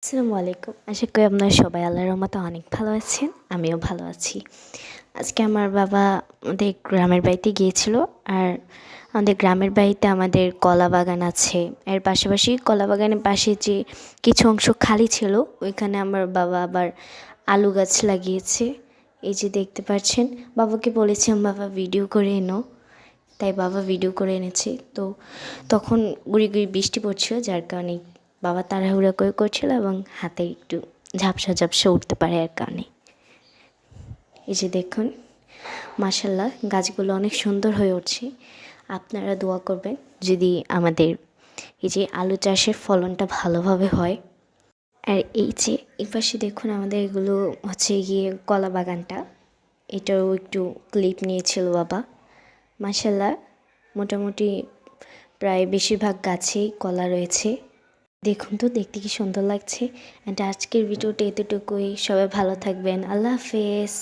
আসসালামু আলাইকুম। আশা করি আপনারা সবাই আল্লাহর রহমতে অনেক ভালো আছেন। আমিও ভালো আছি। আজকে আমার বাবা আমাদের গ্রামের বাড়িতে গিয়েছিল। আর আমাদের গ্রামের বাড়িতে আমাদের কলা বাগান আছে। এর পাশাপাশি কলা বাগানের পাশে যে কিছু অংশ খালি ছিল, ওইখানে আমার বাবা আবার আলু গাছ লাগিয়েছে। এই যে দেখতে পাচ্ছেন, বাবাকে বলেছিলাম বাবা ভিডিও করে এনো, তাই বাবা ভিডিও করে এনেছে। তো তখন গুঁড়ি গুঁড়ি বৃষ্টি পড়ছিল, যার কারণে বাবা তাড়াহুড়া করে করছিল এবং হাতে একটু ঝাপসা ঝাপসা উঠতে পারে এর কারণে। এই যে দেখুন, মাশাল্লাহ গাছগুলো অনেক সুন্দর হয়ে উঠছে। আপনারা দোয়া করবেন যদি আমাদের এই যে আলু চাষের ফলনটা ভালোভাবে হয়। আর এই যে এই পাশে দেখুন, আমাদের এগুলো হচ্ছে গিয়ে কলা বাগানটা, এটাও একটু ক্লিপ নিয়েছিল বাবা। মাশাল্লাহ মোটামুটি প্রায় বেশিরভাগ গাছেই কলা রয়েছে। দেখুন তো দেখতে কি সুন্দর লাগছে। অ্যান্ড আজকের ভিডিওটা এতটুকুই। সবাই ভালো থাকবেন। আল্লাহ হাফেজ।